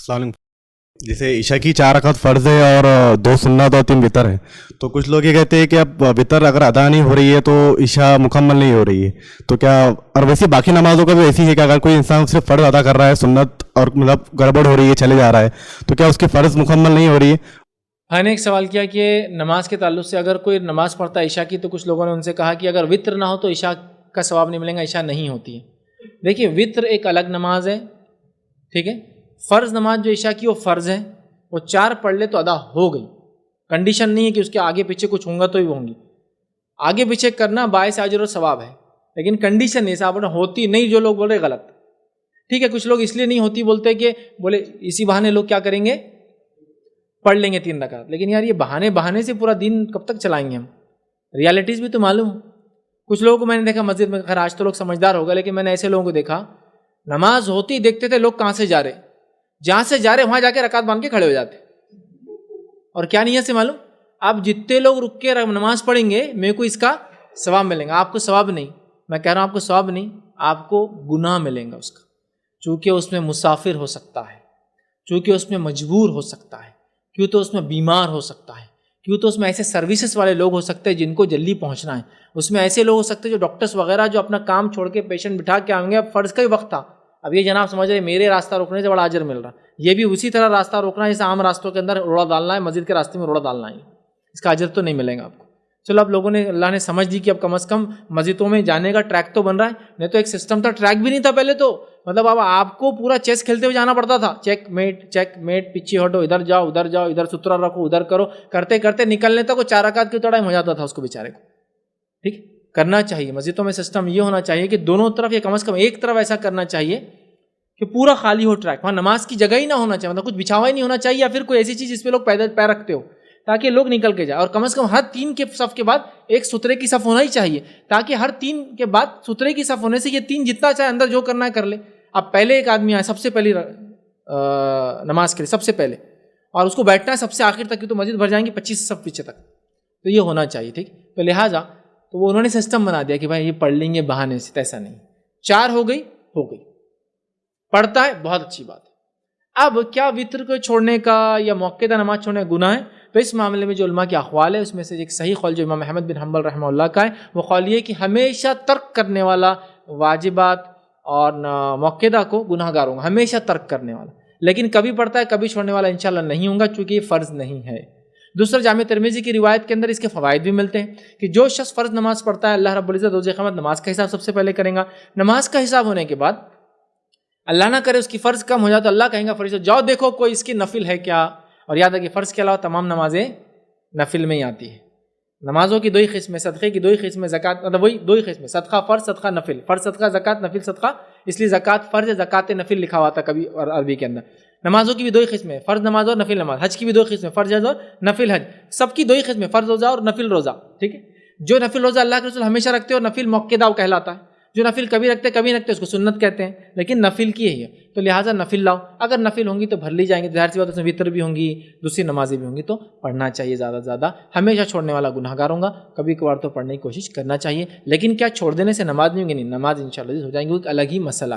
السلام علیکم. جیسے عشاء کی 4 رکعت فرض ہے اور 2 سنت اور 3 وتر ہے، تو کچھ لوگ یہ کہتے ہیں کہ اب وتر اگر ادا نہیں ہو رہی ہے تو عشاء مکمل نہیں ہو رہی ہے. تو کیا، اور ویسے باقی نمازوں کا بھی ایسی ہے کہ اگر کوئی انسان صرف فرض ادا کر رہا ہے، سنت اور مطلب گڑبڑ ہو رہی ہے، چلے جا رہا ہے، تو کیا اس کی فرض مکمل نہیں ہو رہی ہے؟ ہاں نے ایک سوال کیا کہ نماز کے تعلق سے اگر کوئی نماز پڑھتا ہے عشاء کی، تو کچھ لوگوں نے ان سے کہا کہ اگر وتر نہ ہو تو عشاء کا ثواب نہیں ملے گا، عشاء نہیں ہوتی ہے. دیکھیے وتر ایک الگ نماز ہے، ٹھیک ہے. فرض نماز جو عشاء کی وہ فرض ہے، وہ 4 پڑھ لے تو ادا ہو گئی. کنڈیشن نہیں ہے کہ اس کے آگے پیچھے کچھ ہوں گا تو ہی ہوں گی. آگے پیچھے کرنا باعث اجر و ثواب ہے، لیکن کنڈیشن نہیں صاحب ہوتی نہیں. جو لوگ بول رہے غلط، ٹھیک ہے. کچھ لوگ اس لیے نہیں ہوتی بولتے کہ بولے اسی بہانے لوگ کیا کریں گے، پڑھ لیں گے 3 رکعت. لیکن یار یہ بہانے سے پورا دن کب تک چلائیں گے ہم؟ ریالٹیز بھی تو معلوم. کچھ لوگوں کو میں نے دیکھا مسجد میں، خیر آج تو لوگ سمجھدار ہوگا، لیکن میں نے ایسے لوگوں کو دیکھا نماز ہوتی دیکھتے تھے لوگ کہاں سے جا رہے، جہاں سے جا رہے وہاں جا کے رکعت باندھ کے کھڑے ہو جاتے. اور کیا نیت سے معلوم؟ آپ جتنے لوگ رک کے نماز پڑھیں گے میرے کو اس کا ثواب ملے گا. آپ کو ثواب نہیں، میں کہہ رہا ہوں آپ کو ثواب نہیں، آپ کو گناہ ملے گا اس کا. چونکہ اس میں مسافر ہو سکتا ہے، چونکہ اس میں مجبور ہو سکتا ہے، کیوں تو اس میں بیمار ہو سکتا ہے، کیوں تو اس میں ایسے سروسز والے لوگ ہو سکتے ہیں جن کو جلدی پہنچنا ہے. اس میں ایسے لوگ ہو سکتے ہیں جو ڈاکٹرز وغیرہ جو اپنا کام چھوڑ کے پیشنٹ بٹھا کے آئیں گے. اب فرض کا ہی وقت تھا، اب یہ جناب سمجھ رہے میرے راستہ روکنے سے بڑا اجر مل رہا. یہ بھی اسی طرح راستہ روکنا ہے جیسے عام راستوں کے اندر روڑا ڈالنا ہے، مسجد کے راستے میں روڑا ڈالنا ہے. اس کا اجر تو نہیں ملے گا آپ کو. چلو اب لوگوں نے، اللہ نے سمجھ دی کہ اب کم از کم مسجدوں میں جانے کا ٹریک تو بن رہا ہے. نہیں تو ایک سسٹم تھا، ٹریک بھی نہیں تھا پہلے تو. مطلب اب آپ کو پورا چیس کھیلتے ہوئے جانا پڑتا تھا. چیک میٹ پیچھے ہٹو، ادھر جاؤ ادھر سترا رکھو، ادھر کرو، کرتے کرتے نکلنے تک وہ 4 رکعت کی ٹائم ہو جاتا تھا اس کو بیچارے کو. ٹھیک کرنا چاہیے مسجدوں میں سسٹم یہ ہونا چاہیے کہ دونوں طرف یا کم از کم ایک طرف ایسا کرنا چاہیے کہ پورا خالی ہو ٹریک. وہاں نماز کی جگہ ہی نہ ہونا چاہیے، مطلب کچھ بچھاوا ہی نہیں ہونا چاہیے، یا پھر کوئی ایسی چیز جس پہ لوگ پیدل پیر رکھتے ہو تاکہ لوگ نکل کے جائیں. اور کم از کم ہر 3 کے صف کے بعد ایک سترے کی صف ہونا ہی چاہیے، تاکہ ہر 3 کے بعد سترے کی صف ہونے سے یہ 3 جتنا چاہے اندر جو کرنا ہے کر لے. اب پہلے ایک آدمی آئے سب سے پہلی نماز کے لیے، سب سے پہلے، اور اس کو بیٹھنا ہے سب سے آخر تک، کی تو مسجد بھر جائیں گی 25 صف پیچھے تک. تو یہ ہونا چاہیے. ٹھیک، تو لہٰذا تو وہ انہوں نے سسٹم بنا دیا کہ بھائی یہ پڑھ لیں گے بہانے سے. ایسا نہیں، 4 ہو گئی پڑھتا ہے، بہت اچھی بات ہے. اب کیا وتر کو چھوڑنے کا یا موقعہ نماز چھوڑنے کا گناہ ہے؟ تو اس معاملے میں جو علماء کے اقوال ہے اس میں سے ایک صحیح قول جو امام احمد بن حنبل رحمہ اللہ کا ہے، وہ قول یہ کہ ہمیشہ ترک کرنے والا واجبات اور موقعہ کو گناہ گار ہوگا، ہمیشہ ترک کرنے والا. لیکن کبھی پڑھتا ہے کبھی چھوڑنے والا انشاءاللہ نہیں ہوگا، چونکہ یہ فرض نہیں ہے. دوسرا جامع ترمذی کی روایت کے اندر اس کے فوائد بھی ملتے ہیں کہ جو شخص فرض نماز پڑھتا ہے اللہ رب العزت روز قیامت نماز کا حساب سب سے پہلے کریں گا. نماز کا حساب ہونے کے بعد اللہ نہ کرے اس کی فرض کم ہو جائے تو اللہ کہیں گا فرشتوں جاؤ دیکھو کوئی اس کی نفل ہے کیا. اور یاد ہے کہ فرض کے علاوہ تمام نمازیں نفل میں ہی آتی ہے. نمازوں کی 2 قسمیں، صدقے کی 2 قسمیں، زکوٰۃ، مطلب وہی 2 قسمیں، صدقہ فرض، صدقہ نفل. فرض صدقہ، زکوٰۃ نفل صدقہ، اس لیے زکوٰۃ فرض ہے، زکوٰۃ نفل لکھا ہوا تھا کبھی اور عربی کے اندر. نمازوں کی بھی 2 قسمیں، فرض نماز اور نفل نماز. حج کی بھی 2 قسمیں، فرض حج اور نفل حج. سب کی 2 قسمیں، فرض روزہ اور نفل روزہ. ٹھیک ہے، جو نفل روزہ اللہ کے رسول ہمیشہ رکھتے ہیں اور نفل موقعہ کہلاتا ہے. جو نفل کبھی رکھتے کبھی رکھتے اس کو سنت کہتے ہیں، لیکن نفل کی ہے. تو لہٰذا نفل لاؤ. اگر نفل ہوں گی تو بھر لی جائیں گے، ظاہر سی بات اس میں وتر بھی ہوں گی، دوسری نمازیں بھی ہوں گی، تو پڑھنا چاہیے زیادہ سے زیادہ. ہمیشہ چھوڑنے والا گناہ گار ہوگا، کبھی کبھار تو پڑھنے کی کوشش کرنا چاہیے. لیکن کیا چھوڑ دینے سے نماز نہیں ہوگی؟ نہیں، نماز انشاءاللہ ہو جائیں گی، ایک الگ ہی مسئلہ.